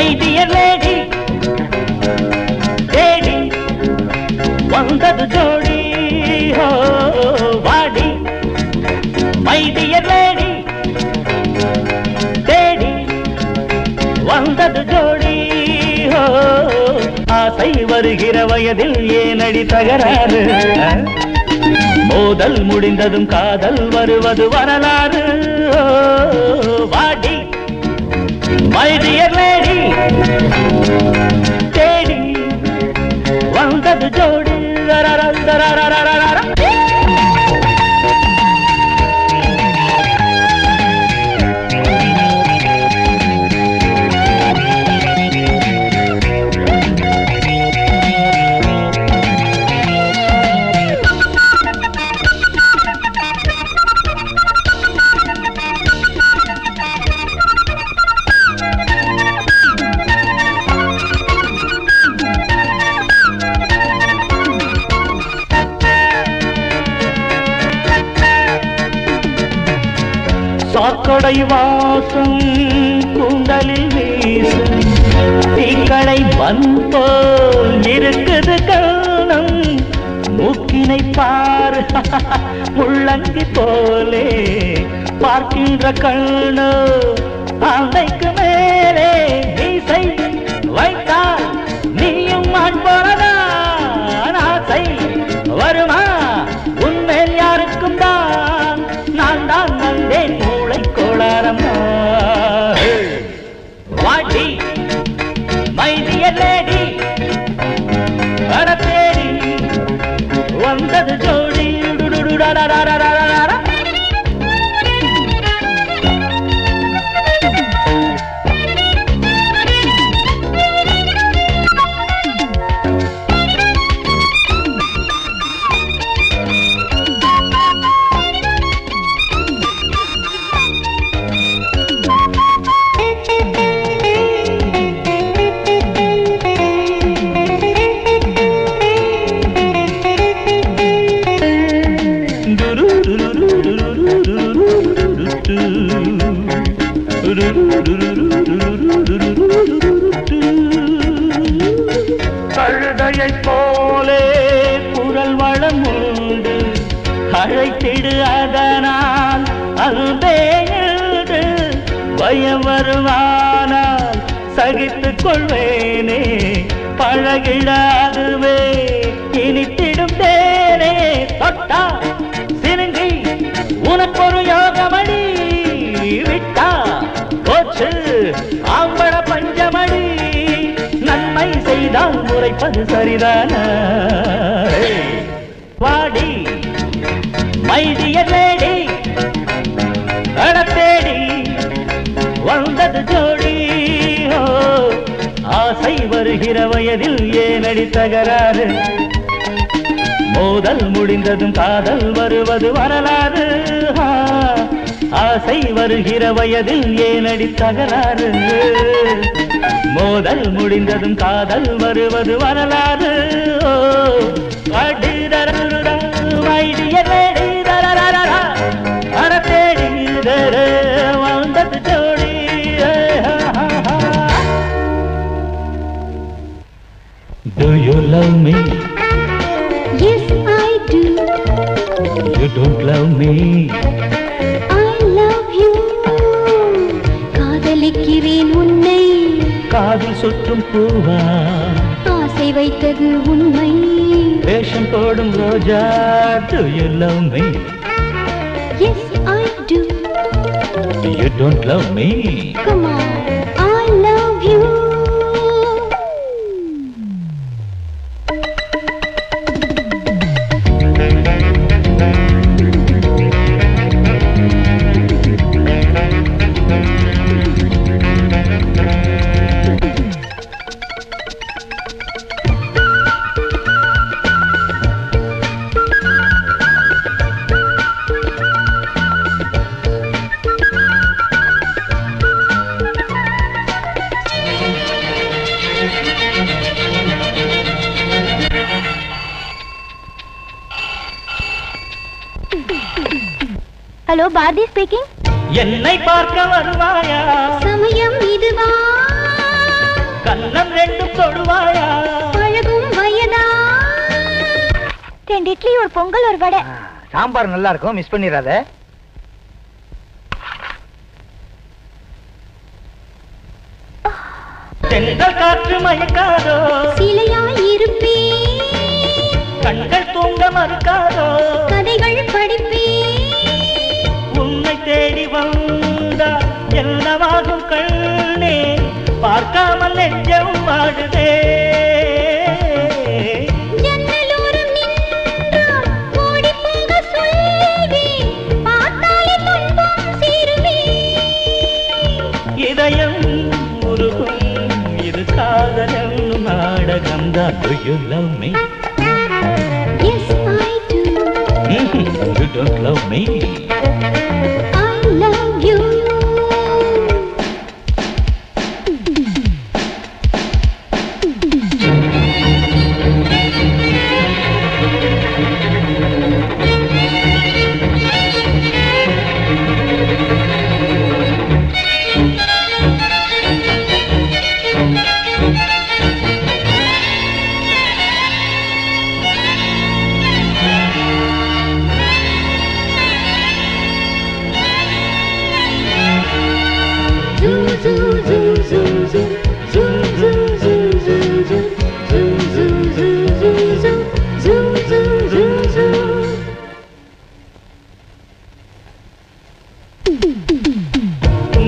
My dear lady தேடி வந்தது ஜோடி வாடி மை டியர் லேடி தேடி வந்தது ஜோடி ஆசை வருகிற வயதில் ஏனடி தகராறு மோதல் முடிந்ததும் காதல் வருவது வரலாறு வாடி மை டியர் லேடி தேடி வந்தது ஜோடி சாக்கடை வாசம் கூந்தலில் வீசும் தீக்கடை வன்போல் இருக்குது கண்ணம் மூக்கினை பார் முள்ளங்கி போலே பார்க்கின்ற கண்ணோ ஆந்தைக்கு மேலே மீசை வைத்தால் நீயும் அன்போலதான் ஆசை வருமா உன்மேல் யாருக்கும் தான் நான் தான் வந்தேன் மூளை கோளாரம் வாடி மை டியர் லேடி வர தேடி வந்தது ஜோடி கழுதையை போலே குரல் வளம் உண்டு அழைத்திடு அதனால் அன்பே எழுது பயம் வருவானால் சகித்துக் கொள்வேனே பழகிடாதுவே இனித்திடும் தேனே தொட்டா சிறுங்கி உனக்கொரு யோகமடி விட்டா போச்சு ஆம்பள பஞ்சமடி நன்மை செய்தால் முறைப்பது சரிதான வாடி மை டியர் லேடி தேடி வந்தது ஜோடி ஆசை வருகிற வயதில் ஏனடி தகராறு மோதல் முடிந்ததும் காதல் வருவது வரலாறு ஆசை வருகிற வயதில் ஏனடி தகராறு மோதல் முடிந்ததும் காதல் வருவது வரலாறு மை டியர் லேடி வர தேடி வந்தது ஜோடி Do you love me? Yes, I do. You don't love me. I love you. காதலிக்கிறேன் உன்னை காதில் சுற்றும் பூவா ஆசை வைத்தது உண்மை வேஷம் போடும் ரோஜா Do you love me? Yes, I do. You don't love me. Come on, I love you. Hello, Bharti speaking. என்னை பார்க்க வருவாயா சமயம் இதுவா 2 இட்லி ஒரு பொங்கல் ஒரு வடை. சாம்பார் நல்லா இருக்கும், மிஸ் பண்ணிடாத. தென்றல் காற்று மயக்காதோ, சிலையாய் இருப்பே, கண்கள் தூங்க மறுக்காதோ, கதைகள் படிப்பே, உன்னை தேடி வந்தா என்னவாகும் கண்ணே, பார்க்காமல் நெஞ்சம் வாடுதே. ஜன்னலோரம் நின்றால் ஓடிப் போக சொல்வேன், பார்த்தாலே துன்பம் சேருமே. இதயம் உருகும், இது காதல் என்னும் நாடகம்தான். Do you love me? Yes, I do. You don't love me. I love you.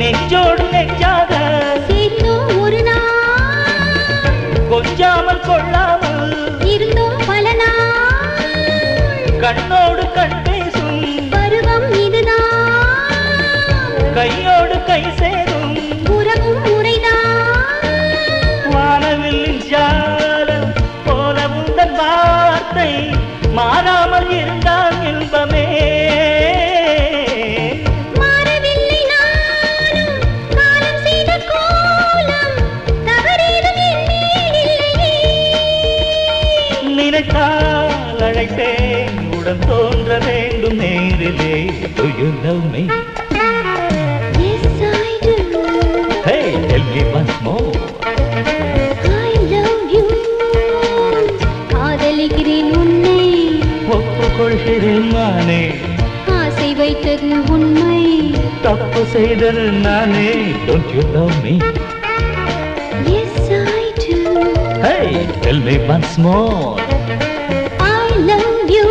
நெஞ்சோடு நெஞ்சாக சேர்ந்தோம் ஒரு நாள், கொஞ்சாமல் கொள்ளாமல் இருந்தோம் பல நாள், கண்ணோடு கண் பேசும் பருவம் இதுதான், கையோடு கை சேரும் உறவும் முறைதான். வானவில்லின் ஜாலம் போல உந்தன் வார்த்தை மாறாமல் இருந்தால் இன்பமே. மாறவில்லை நானும், காலம் செய்த கோலம் தவறேதும் என் மேல் இல்லையே. நினைத்தால் அழைப்பேன், உடன் தோன்ற வேண்டும் நேரிலே. Do you love me? Yes, I do. Hey, tell me once more. I love you. காதலிக்கிறேன் உன்னை, ஒப்புக்கொள்கிறேன் நானே, ஆசை வைத்தது உண்மை. தப்பு செய்தது நானே. Don't you love me? Yes, I do. Hey, tell me once more. I love you.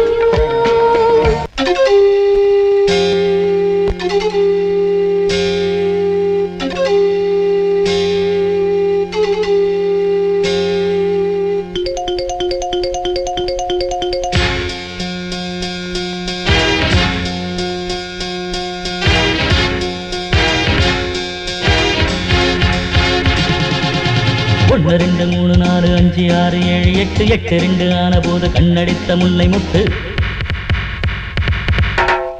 ஒன்று 2 3 4 5 6 7 8 8 2 ஆன போது கண்ணடித்த முல்லை முத்து,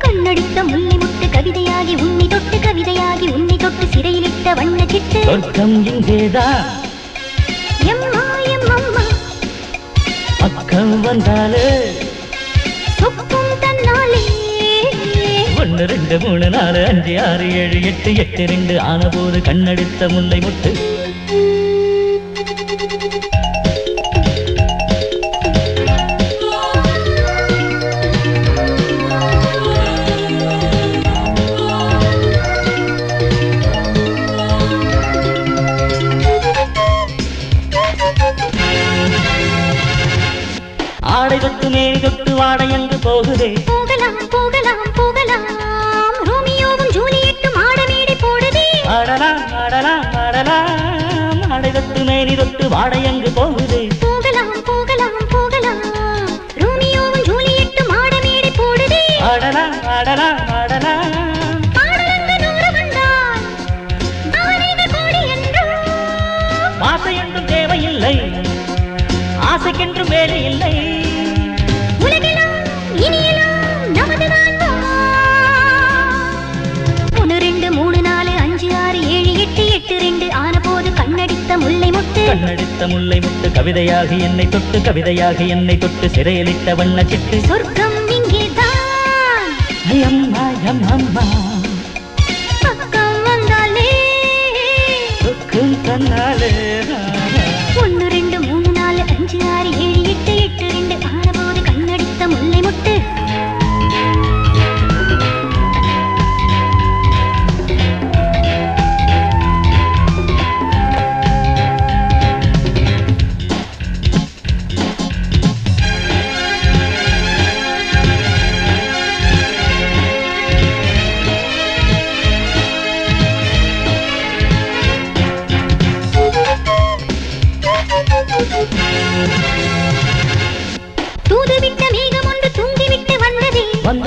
கண்ணடித்த முல்லை முட்டு கவிதையாகி உன்னை தொட்டு, கவிதையாகி உன்னை தொட்டு சிறையிலிட்ட வண்ண சிட்டு. சொர்க்கம் இங்கேதான் எம்மா எம்மம்மா பக்கம் வந்தாலே. சொப்பும் தன்னாலே. 1 2 3 4 5 6 7 8 8 2 ஆன போது கண்ணடித்த முல்லை முட்டு. ஆடை தொட்டு மேனி தொட்டு வாடை எங்கு போகுதே. போகலாம் போகலாம் போகலாம், ரோமியோவும் ஜூலியட்டும் ஆடமேடை போடுதே. ஆடலாம் ஆடலாம் ஆடலாம், ஆடை தொட்டு மேனி தொட்டு வாடை எங்கு போகுதே. போகலாம் போகலாம் போகலாம், ரோமியோவும் ஜூலியட்டும் ஆடமேடை போடுதே. ஆடலாம் ஆடலாம் ஆடலாம், பாடலங்க நூறு வந்தால் பானைகள் கோடி என்றோ. ஆசை என்றும் தேவையில்லை, ஆசைக்கென்றும் வேலை இல்லை. உலகெல்லாம் இனியெல்லாம் நமதுதான் வா. 1 2 3 4 5 6 7 8 8 2 ஆன போது கண்ணடித்த முல்லை முட்டு. கண்ணடித்த முல்லை முட்டு கவிதையாகி என்னை தொட்டு, கவிதையாகி என்னை தொட்டு சிறையிலிட்ட வண்ண சிட்டு. சொர்க்கம் இங்கேதான், அம்மா அம்மா பக்கம் வந்தாலே. சொர்க்கம் தன்னாலே. 1 2 3 4 5 6 7 8 8 2 ஆன போது கண்ணடித்த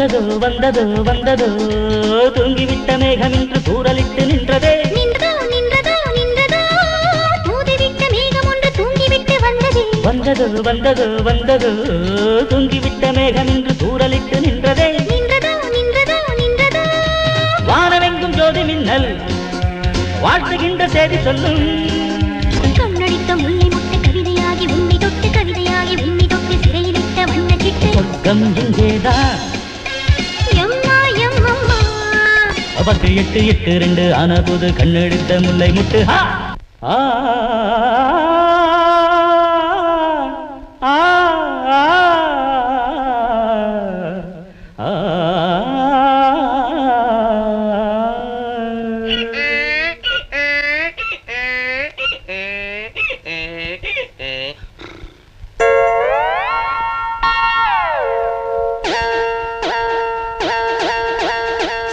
வந்ததோ வந்ததோ வந்ததோ தூங்கிவிட்ட மேகம் என்று தூரலிட்டு நின்றதே. நின்றதோ நின்றதோ நின்றதோ தூதிவிட்ட மேகம் ஒன்று தூங்கிவிட்டு வந்ததே. வந்ததோ வந்ததோ வந்ததோ தூங்கிவிட்ட மேகம் என்று தூரலிட்டு நின்றதே. நின்றதோ நின்றதோ நின்றதோ வானமெங்கும் ஜோதி மின்னல் வாழ்த்துகின்ற செய்தி சொல்லும். கண்ணடித்த முல்லை முட்டை கவிதையாகி உன்னை தொட்டு கவிதையாகி உன்னை தொட்டு சிறையிலிட்ட வண்ண சிட்டு. சொர்க்கம் இங்கேதான் எம்மா எம்மம்மா 8 8 8 2 ஆன போது கண்ணெடுத்த முல்லை முட்டு. ஆ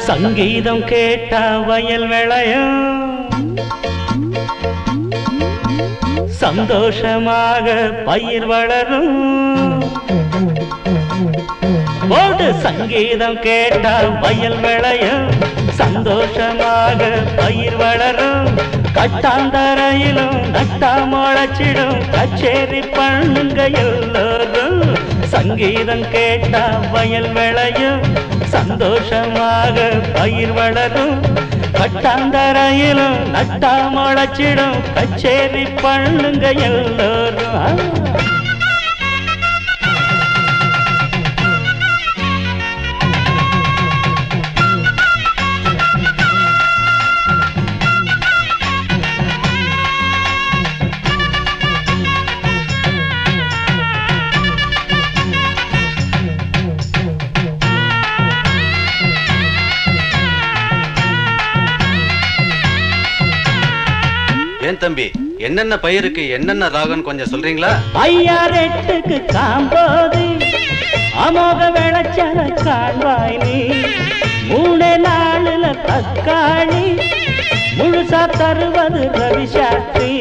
சங்கீதம் கேட்ட வயல் விளையும் சந்தோஷமாக பயிர் வளரும். போடு சங்கீதம் கேட்ட வயல் விளையும் சந்தோஷமாக பயிர் வளரும். கட்டாந்தரையிலும் நட்டா முளைச்சிடும் கச்சேரி பண்ணுங்க எல்லோரும். சங்கீதம் கேட்ட வயல் விளையும் சந்தோஷமாக பயிர் வளரும். கட்டாந்தரையிலும் நட்டா முளைச்சிடும் கச்சேரி பண்ணுங்க எல்லோரும். ஏன் தம்பி, என்னென்ன பயிருக்கு என்னென்ன ராகம் கொஞ்சம் சொல்றீங்களா? ஐயாரெட்டுக்கு காம்போது அமோக விளைச்சல காண்பாய் நீ. 3 நாளுல தக்காளி முழுசா தருவது ரவிசாஸ்திரி.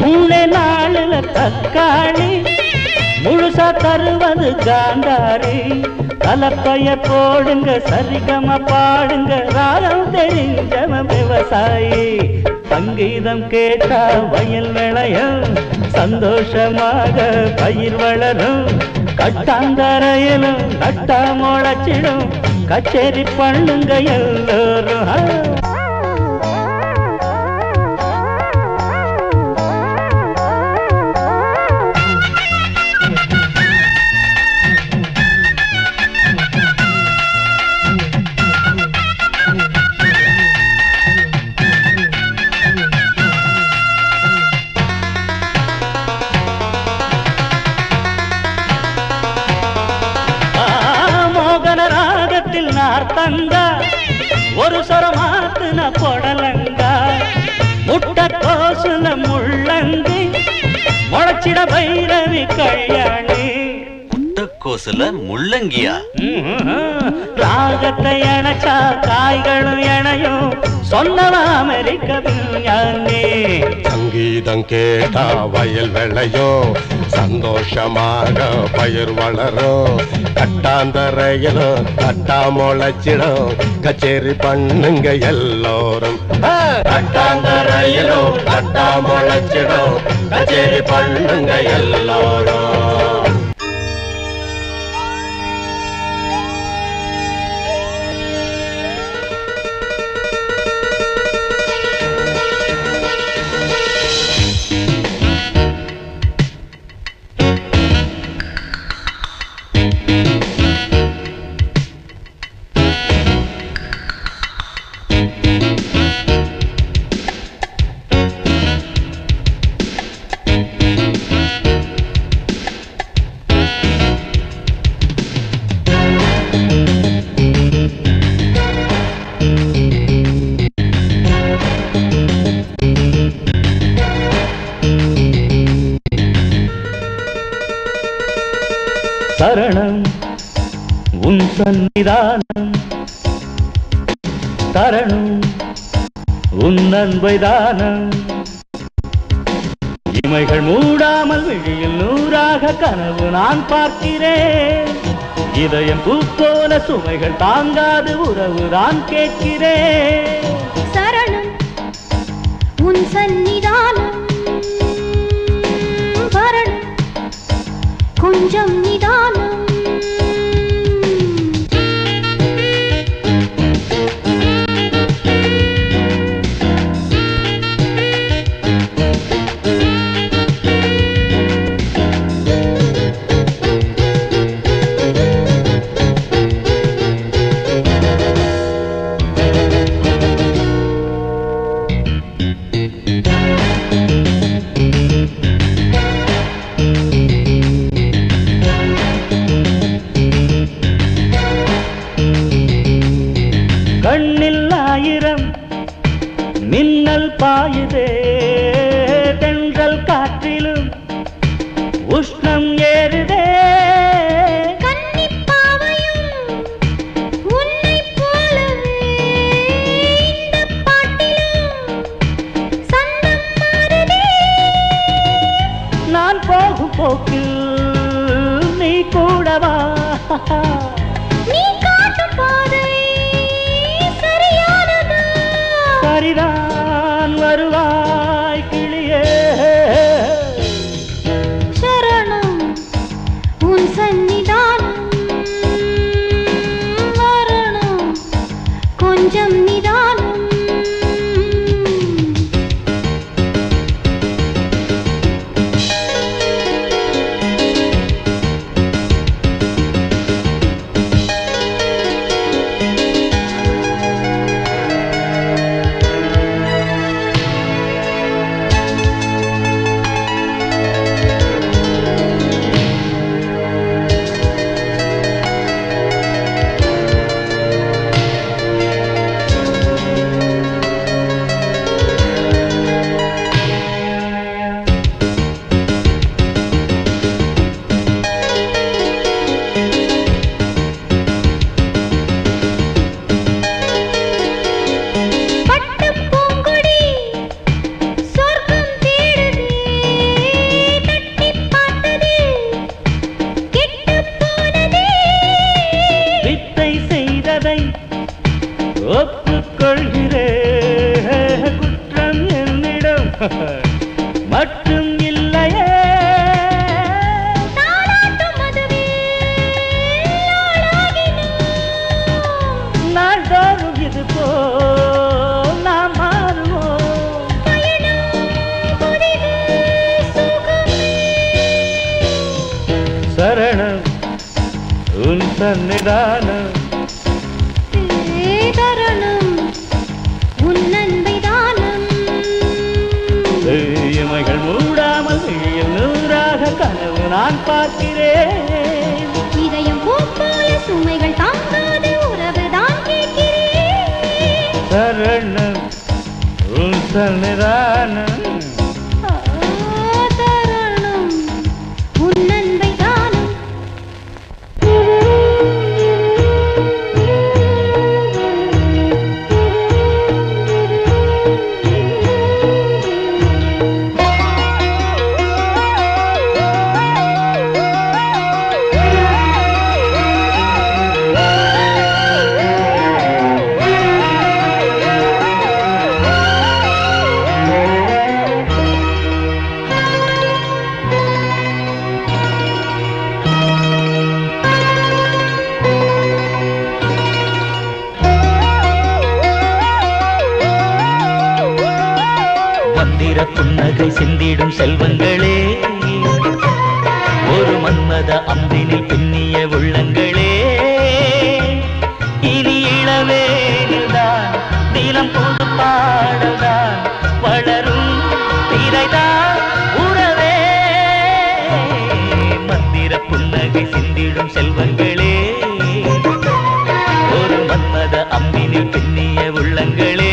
3 நாளுல தக்காளி முழுசா தருவது காந்தாரி. கலப்பைய போடுங்க சரிகம பாடுங்க ராகம் தெரிஞ்சவன் விவசாயி. சங்கீதம் கேட்டா வயல் விளையும் சந்தோஷமாக பயிர் வளரும். கட்டாந்தரையிலும் நட்டா முளைச்சிடும் கச்சேரி பண்ணுங்க எல்லோரும். நார்த்தங்கா ஒரு சொரமாத்துன பொடலங்கா. முட்டை கோசுல முள்ளங்கி முளைச்சிட பைரவி கல்யாணி. முட்டைக்கோசுல முள்ளங்கியா? ராகத்தை இணைச்சா காய்களும் இணையும் சொன்னவா அமெரிக்க விஞ்ஞானி. சங்கீதம் கேட்டா வயல் விளையும் சந்தோஷமாக பயிர் வளரும். கட்டாந்தரையிலும் கட்டா முளைச்சிடும் கச்சேரி பண்ணுங்க எல்லோரும். கட்டாந்தரையிலும் கட்டா முளைச்சிடும் கச்சேரி பண்ணுங்க எல்லோரும். சரணம் உன் சன்னிதானம் தரணும் உன் அன்பை தானம். இமைகள் மூடாமல் விழியில் நூறாக கனவு நான் பார்க்கிறேன். இதயம் பூ போல சுமைகள் தாங்காது உறவு நான் கேட்கிறேன். சரணம் உன் சன்னிதானம் வரணும் கொஞ்சம் நிதானம். கண்ணில் ஆயிரம் மின்னல் பாயுதே, தென்றல் காற்றிலும் உஷ்ணம் ஏறுதே. கன்னிப்பாவையும் உன்னைப் போலவே இந்தப் பாட்டிலும் சந்தம் மாறுதே. நான் போகும் போக்கில் நீ கூடவா, நீ காட்டும் பாதை சரியானதா? சரிதான் வருவாய் கிளியே. சரணம் உன் சன்னிதானம் வரணும் கொஞ்சம் நிதானம். பட்டுப் பூங்கொடி சொர்க்கம் தேடுதே, தட்டிப் பார்த்தது கெட்டுப் போனதே. வித்தை செய்ததை ஒப்புக்கொள்கிறேன், குற்றம் என்னிடம் மட்டும் இல்லையே. தாலாட்டும் மதுவில் ஆளாகினோம். நாள்தோறும் இது போல் நாம் மாறுவோம். பயணம் புதிது சுகமே. சரணம் உன் சன்னிதானம், தரணம் உன் அன்பை தானம். இமைகள் மூடாமல் விழியில் நூறாக கனவு நான் பார்க்கிறேன். இதயம் பூ போல சுமைகள் தாங்காது உறவு தான் கேட்கிறேன். சரணம் உன் சன்னிதானம். தரணம் உன் அன்பை தானம். மந்திர புன்னகை சிந்திடும் செல்வங்களே, ஒரு மன்மத அம்பினில் பின்னிய உள்ளங்களே. இனி இளவேனில்தான் நீலம் புது பாடல்தான் வளரும் திரைதான் உறவே. மந்திர புன்னகை சிந்திடும் செல்வங்களே, ஒரு மன்மத அம்பினில் பின்னிய உள்ளங்களே.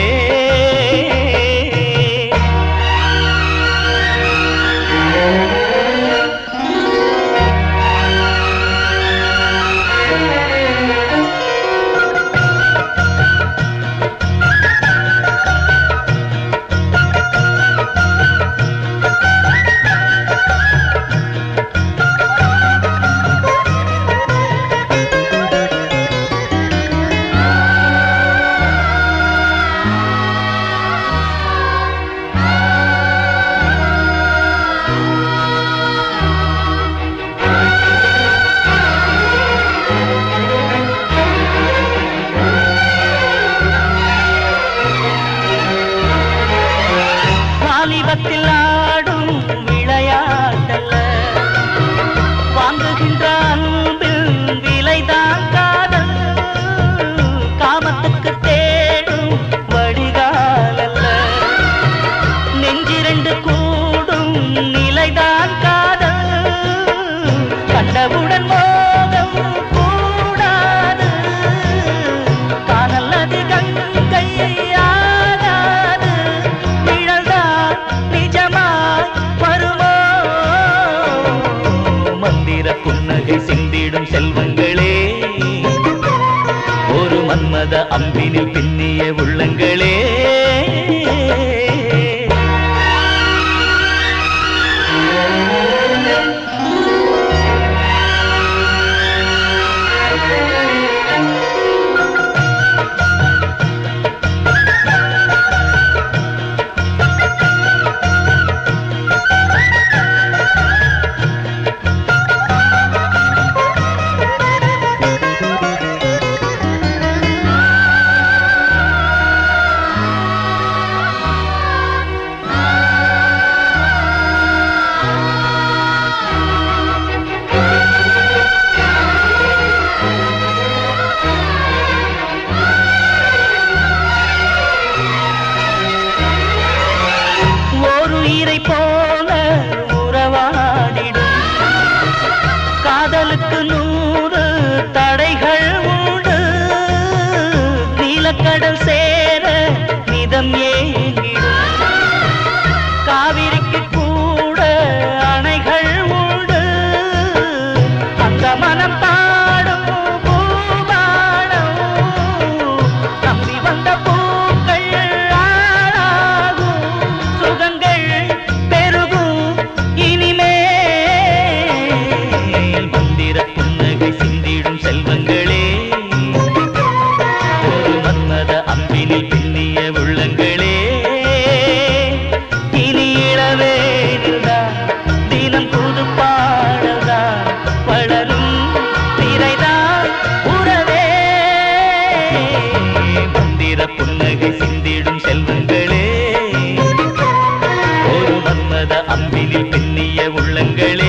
மன்மத அம்பிலில் பின்னிய உள்ளங்களே